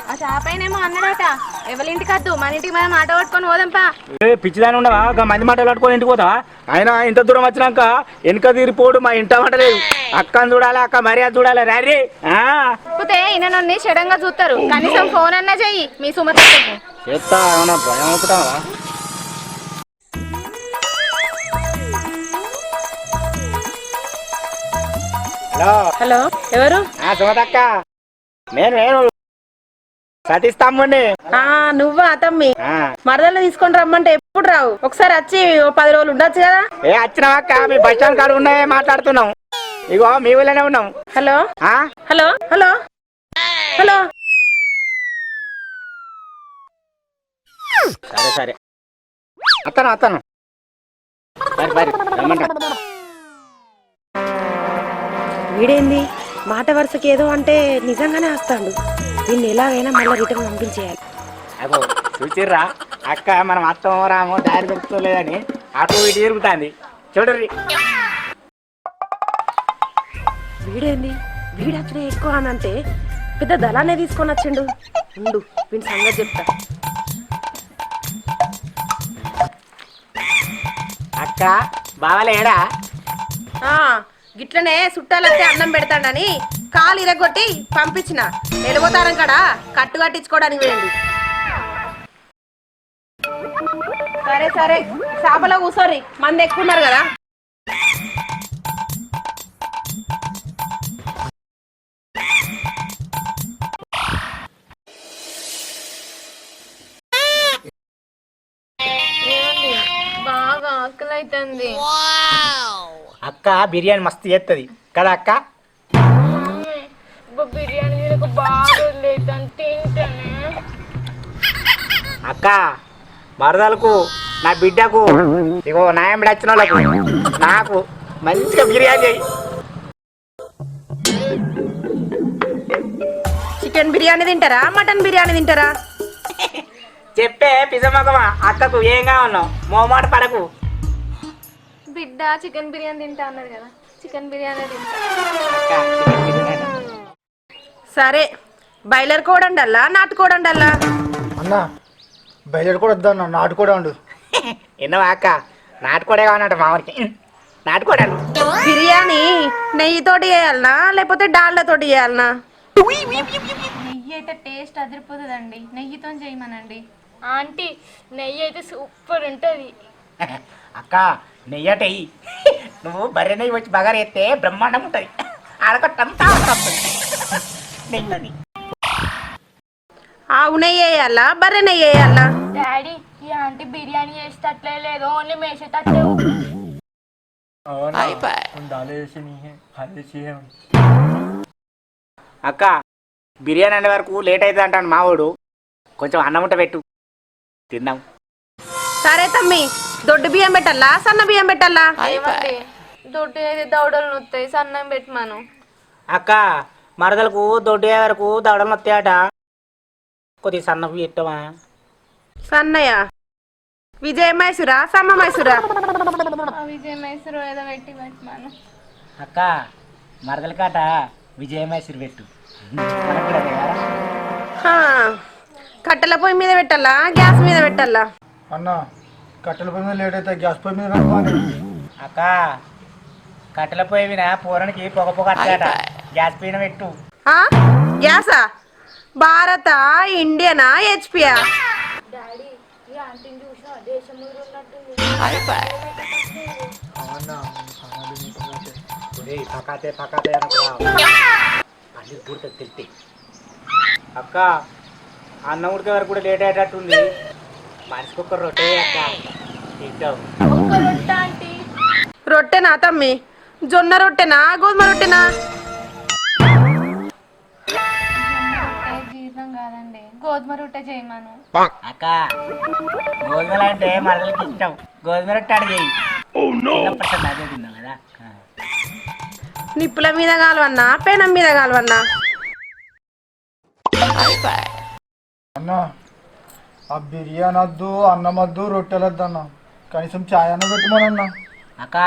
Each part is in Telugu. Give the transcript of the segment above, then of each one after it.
ఆ షాపైనేమో అన్నాడట ఎవరింటికి వద్దు మన ఇంటికి మనం ఆటో పట్టుకొని పోదాంపా. పిచ్చిదాని ఉండవా మంది మాటలు పట్టుకొని ఇంటికి పోతావా? ఆయన ఇంత దూరం వచ్చినాక వెనక తీరిపోడు మా ఇంట మాట లేదు. అక్కని చూడాలి, అక్క మర్యాద చూడాలి. రారీ కాకపోతే ఈయన నన్ను చెడంగా చూస్తారు. కనీసం ఫోన్ అన్నా చెయ్యి మీ సుమతకు. చేస్తా ఏమన్నా భయం అనుకుంటావా? హలో హలో, ఎవరు? సుమతక్క, నేను సతీష్ తమ్ముడిని. నువ్వా తమ్మి? మరదలు తీసుకొని రమ్మంటే ఎప్పుడు రావు? ఒకసారి వచ్చి 10 రోజులు ఉండొచ్చు కదా. వచ్చినావక్క, మీ బస్ స్టాండ్ కాడ ఉన్నాయే మాట్లాడుతున్నాం. ఇగో మీ ఊళ్ళోనే ఉన్నాం. Hello hello hello hello. సరే సరే అతను వీడేంది మాట వరుసకి ఏదో అంటే నిజంగానే వస్తాడు. దీన్ని ఎలాగైనా మళ్ళీ రిటర్న్ పంపించేయాలి. అగో చూచిర్రా అక్క, మనం అత్తం రామో దారి దొరుకుతలేదని అటు ఇటు తిరుగుతుంది. చూడర్రి. వీడేంది వీడచ్చిన ఎక్కువ అని అంటే పెద్ద దళాన్ని తీసుకొని వచ్చిండు. ఉండు వీడి సంగతి చెప్తా. అక్క బావలేడా? గిట్లనే చుట్టాలైతే అన్నం పెడతాడని కాలు ఇరగొట్టి పంపించిన. వెళ్ళిపోతారం కాడ కట్టు కట్టించుకోవడానికి వేయండి. సరే సరే, చేపలో కూర్చోరి, మంది ఎక్కున్నారు కదా. బాగా ఆకలి అవుతుంది. అక్క బిర్యానీ మస్తు చేస్తుంది కదా అక్క? బిర్యానీ బాగా తింటానే. అక్క మరదలకు, నా బిడ్డకు, ఇగో నాయంబడి వచ్చిన వాళ్ళకు, నాకు మంచిగా బిర్యానీ చేయి. చికెన్ బిర్యానీ తింటారా, మటన్ బిర్యానీ తింటారా? చెప్పే పిజమగమా, అక్కకు ఏం కావాలన్నావు? మోమాట పడకు. బిడ్డ చికెన్ బిర్యానీ తింటా అన్నది కదా, చికెన్ బిర్యానీ తింటా. సరే, బాయిలర్ కోడి వండాలా, నాటుకోడి వండాలా? అన్నా బయలుదేరి కూడా వద్దన్నా, నాటుకోడే ఉండు. ఎన్నవా అక్క, నాటుకోడే కావాలంట మామూలుకి. నాటుకోడా బిర్యానీ నెయ్యితోటి చేయాలనా లేకపోతే డాల్డాతోటి చేయాలనా? నెయ్యి అయితే టేస్ట్ అదిరిపోతుందండి, నెయ్యితో చేయమనండి. ఆంటీ నెయ్యి అయితే సూపర్ ఉంటుంది. అక్క నెయ్యటెయ్యి, నువ్వు బర్రె నెయ్యి వచ్చి బగారు ఎత్తే బ్రహ్మాండం ఉంటుంది. ఆడకొట్టంతా నెయ్యి. ఆవు నెయ్యి వేయాలా, బర్రె నెయ్యి వేయాలా? డాడీ, ఈ ఆంటీ బిర్యానీ చేసేటట్లే లేదు, ఓన్లీ మేసేటట్లే. అక్క బిర్యానీ అనే వరకు లేట్ అవుతుంది అంటాను మావాడు. కొంచెం అన్నం ఉంటే పెట్టు, తిన్నాం. సరే తమ్మి, దొడ్డు బియ్యం పెట్టాలా, సన్న బియ్యం పెట్టాలా? దొడ్డు అయితే దౌడలు నొత్తాయి, సన్నం పెట్టమాను. అక్క మరదలకు దొడ్డు వరకు దవడలు వస్తాయట, కొద్దిగా సన్నపు పెట్టవా? సన్నయ్య విజయ మైసూరా, సన్న మైసూరా? విజయ మైసూరు ఏదో పెట్టి పెట్టమాను. అక్క మరదల కాట విజయ మైసూరు పెట్టు. కట్టెల పొయ్యి మీద పెట్టాలా, గ్యాస్ మీద పెట్టాలా? అన్న కట్టెల పొయ్యి మీద లేట్ అయితే గ్యాస్ పొయ్యి మీద పెట్టుకోవాలి. అక్క కట్టెల పొయ్యి మీద పూరానికి పొగ పొగ అట్టాట, గ్యాస్ పైన పెట్టు. గ్యాసా? భారత, ఇండియనా, హెచ్పియా? డాడీ, ఈ ఆంటీని చూసినా దేశం ఉన్నట్టుంది. పకాతే పకాతే తెలుస్తాయి. అక్క అన్నం ఉడికే వరకు కూడా లేట్ అయ్యేటట్టుంది. మనిషికి ఒక రొట్టె అక్క తింటావు. రొట్టెనా తమ్మి? జొన్న రొట్టెనా, గోధుమ రొట్టెనా? జీర్ణం కాదండి, గోధుమ రొట్టె చేయమను. అక్క గోధుమలు అంటే మరదలకి ఇష్టం, గోధుమ రొట్టె అడిగేయి. అదే తిన్నాం కదా. నిప్పుల మీద కాలవన్నా, పెనం మీద కాలవన్నా? అన్న ఆ బిర్యానీ వద్దు, అన్నం వద్దు, రొట్టెలు వద్దు అన్న, కనీసం ఛాయ్ అన్న పెట్టుకోనన్నా. అక్క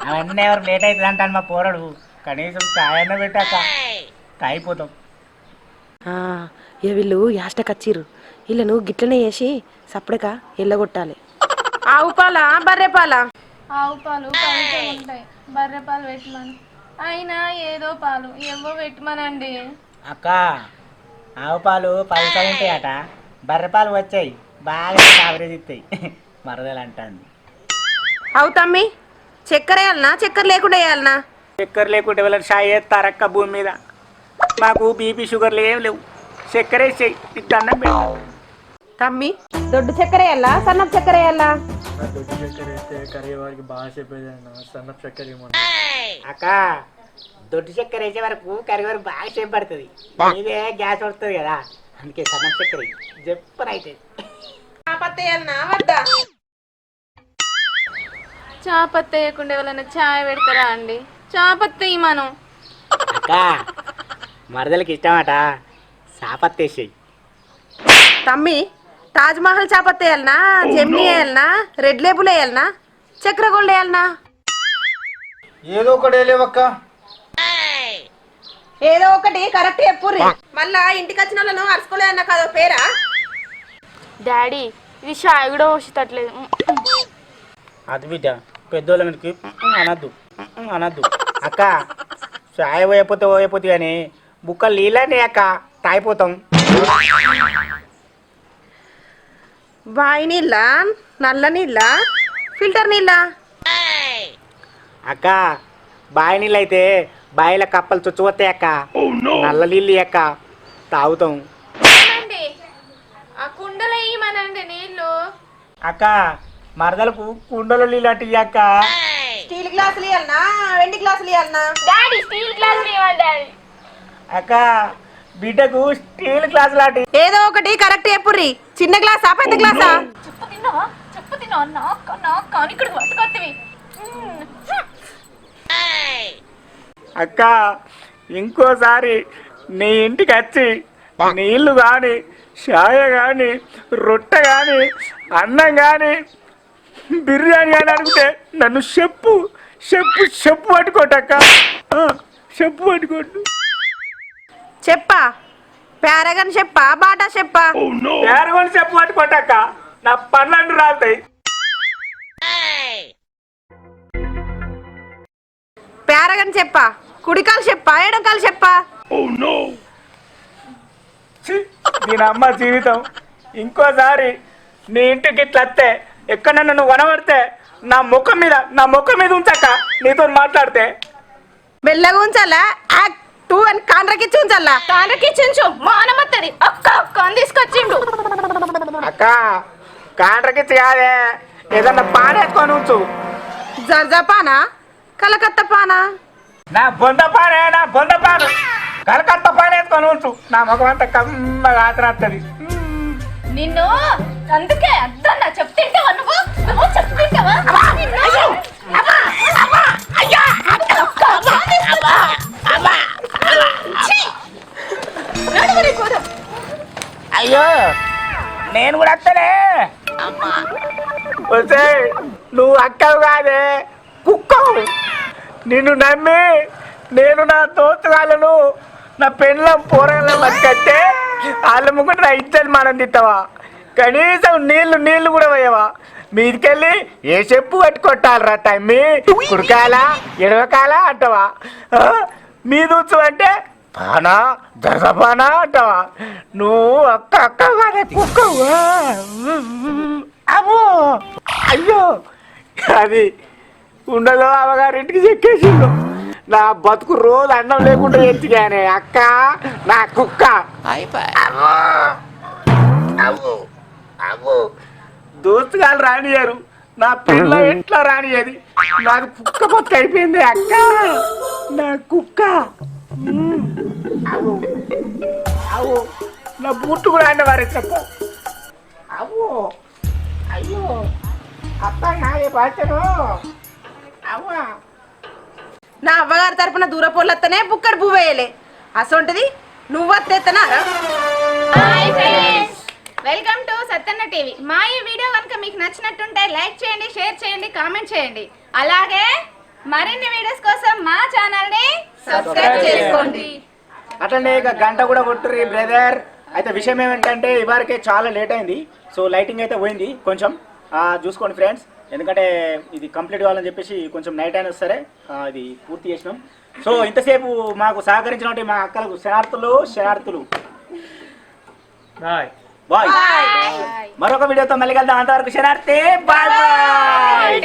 అవన్నీ ఎవరు లేట్ అవుతుంది అంటాను మా పోరడు. కనీసం చాయ్ అన్న పెట్టాక తాగిపోతాం. ఇక వీళ్ళు యాష్టకచ్చిర్రు, వీళ్ళను గిట్లనే వేసి సప్పుడక ఎల్లగొట్టాలి. ఆవు పాలా బర్రె పాలా? ఆవు పాలు పలుచగా ఉంటాయి, బర్రె పాలు పెట్టమను. అయినా ఏదో పాలు ఏవో పెట్టమనండి. అక్క ఆవు పాలు పలుచగా ఉంటాయట, బర్రె పాలు వచ్చాయి బాగా యావరేజ్ ఇస్తాయి మరదలు అంటాంది. అవు తమ్మి, చక్కెర వేయాలనా చక్కెర లేకుండా వేయాలనా? చక్కెర లేకుంటే వాళ్ళని షాయి వేస్తారక్క భూమి మీద. మాకు బీపీ షుగర్లు ఏం లేవు, చక్కెర వేసేయి దండం పెట్టు. తమ్మి, దొడ్డు చక్కెర వేయాలా సన్నపు చక్కెర వేయాలా? దొడ్డు చక్కెర వేస్తే కరిగేవాడికి బాగా చెప్పేది సన్నపు చక్కెర ఏమన్నా. అక్క దొడ్డు చక్కెర వేసే వరకు కరిగే వరకు బాగా సేపు పడుతుంది, ఇదే గ్యాస్ పడుతుంది కదా, అందుకే సన్న చక్కెర చెప్పనైతే. చాపత్తి వేయాలనా వద్దా? చాపత్తి వేయకుండా ఎవరైనా చాయ్ పెడతారా అండి? చాపత్తి మనం అక్క మరదలకి ఇష్టమట, చాపత్తి వేసేయి. తమ్మి, తాజ్ మహల్ చాపత్తి వేయాలనా, జెమ్నీ వేయాలనా, రెడ్ లేబుల్ వేయాలనా, చక్కెర గోల్డ్ వేయాలనా? ఏదో ఒకటి వేయలేవక్క. ఏదో ఒకటి కరెక్ట్ చెప్పుర్రి, మళ్ళా ఇంటికి వచ్చిన వాళ్ళను అరుచుకోలేదన్న కాదో పేరా? డాడీ ఇది చాయ్ కూడా పోసేటట్లేదు. అది బిడ్డ పెద్దోళ్ళ మీదకి అనద్దు అనద్దు. అక్క చాయ్ పోయపోతే కానీ బుక్కలు నీళ్ళని అక్క తాగిపోతాం. బావి నీళ్ళ, నల్ల నీళ్ళ, ఫిల్టర్ నీళ్ళ? అక్క బావి నీళ్ళు అయితే బావిల కప్పలు చుచ్చుపోతాయి అక్క, నల్ల నీళ్ళు అక్క తాగుతాం. ఆ కుండలో ఇయ్యమనండి నీళ్ళు. అక్క మరదలకు కుండలో నీళ్ళు అంటే అక్క. స్టీల్ గ్లాసులు ఇవ్వాలనా వెండి గ్లాసులు ఇవ్వాలనా? డాడీ స్టీల్ గ్లాస్ ఇవ్వాలి డాడీ. అక్క బిడ్డకు స్టీల్ గ్లాస్ లాంటి ఏదో ఒకటి కరెక్ట్ చెప్పుర్రి, చిన్న గ్లాసా పెద్ద గ్లాసా? చెప్పు తిన్నావా నాకు ఇక్కడ పట్టుకొత్తవి. అక్క ఇంకోసారి నీ ఇంటికి వచ్చి నీళ్లు కానీ చాయ్ కానీ రొట్టె కానీ అన్నం కానీ బిర్యానీ కానీ అడిగితే నన్ను చెప్పు చెప్పు చెప్పు పట్టుకోటక్క, చెప్పు పట్టుకోండు. చెప్పా పేరగని చెప్పా బాటా చెప్పా? పేరగొని చెప్పు పట్టుకోటక్క, నా పనులన్నీ రాలుతాయి. పేరగని చెప్పా, కుడికాలు చెప్పా ఎడంకాలు చెప్పా? దీని అమ్మ జీవితం. ఇంకోసారి నీ ఇంటికి ఇట్లా వస్తే ఎక్కడన్నా నువ్వు వనబడితే నా ముఖం మీద ఉంచక్క, నీతో మాట్లాడితే. మెల్లగా ఉంచాలా టూ అని కాండ్రకిచ్చి ఉంచాలా? కాండ్రకిచ్చించు మానమత్తది అక్క అక్క అని తీసుకొచ్చిండు. అక్క కాంట్రకిచ్చి కాదే, ఏదన్నా పానేసుకొని ఉంచు. జర్జా పానా కలకత్తా పానా? నా బొంద పాను కలకత్తా పానేసుకొని ఉంచు, నా ముఖం అంతా కమ్మగా ఆతరాస్తుంది. నిన్ను అందుకే అద్దన్నా చెప్తింటావా నువ్వు చెప్తింటావా? అయ్యో నేను కూడా వస్తానే. వస్తే నువ్వు అక్కవు కాదే కుక్కవు. నిన్ను నమ్మి నేను నా దోస్తుగాళ్ళను నా పెళ్ళం పోరాళ్ళం బతికట్టే వాళ్ళ ముగ్గురు నా ఇచ్చేది మనం తిట్టావా? కనీసం నీళ్లు కూడా పోయావా? మీదికెళ్ళి ఏ చెప్పు పట్టుకొట్టాలరా తమ్మి, కురకాల ఎడవకాల అంటావా? మీద వచ్చు అంటే పానా దర్శపానా అంటావా? నువ్వు అక్క కాదే కుక్కవు. అమ్మో అయ్యో అది ఉండదో అమ్మగారింటికి చెక్కేసిండు. నా బతుకు రోజు అన్నం లేకుండా ఎత్తిగానే అక్క నా కుక్క. దోస్తుగాలు రానియారు, నా పిల్ల ఎట్లా రానియది, నాకు కుక్క బతుకు అయిపోయింది అక్క, నా కుక్క. అవు నా బూట్టు కూడా అన్న వారే చెప్ప. అవు అయ్యో అత్త నాగే బాచను. అవ్వా నా అవ్వగారి తరపున దూరపోళ్ళత్తనే బుక్కడు పువ్వేయలే, అసొంటిది నువ్వత్తేత్తనా? Welcome to Sattanna TV. మా ఈ వీడియో కనుక మీకు నచ్చినట్టుంటే లైక్ చేయండి, షేర్ చేయండి, కామెంట్ చేయండి. అలాగే మరిన్ని వీడియోస్ కోసం మా ఛానల్ని సబ్స్క్రైబ్ చేసుకోండి. అట్లనే ఇక గంట కూడా కొట్టుర్రి బ్రదర్. అయితే విషయం ఏమిటంటే ఇవరకే చాలా లేట్ అయింది. సో లైటింగ్ అయితే పోయింది కొంచెం చూసుకోండి ఫ్రెండ్స్. ఎందుకంటే ఇది కంప్లీట్ కావాలని చెప్పేసి కొంచెం నైట్ అయినా సరే ఇది పూర్తి చేసినాం. సో ఇంతసేపు మాకు సహకరించినటువంటి మా అక్కలకు శనార్థులు బాయ్. మరొక వీడియోతో మళ్ళీ కలుద్దాం. అంతవరకు శనార్థి బాయ్ బాయ్.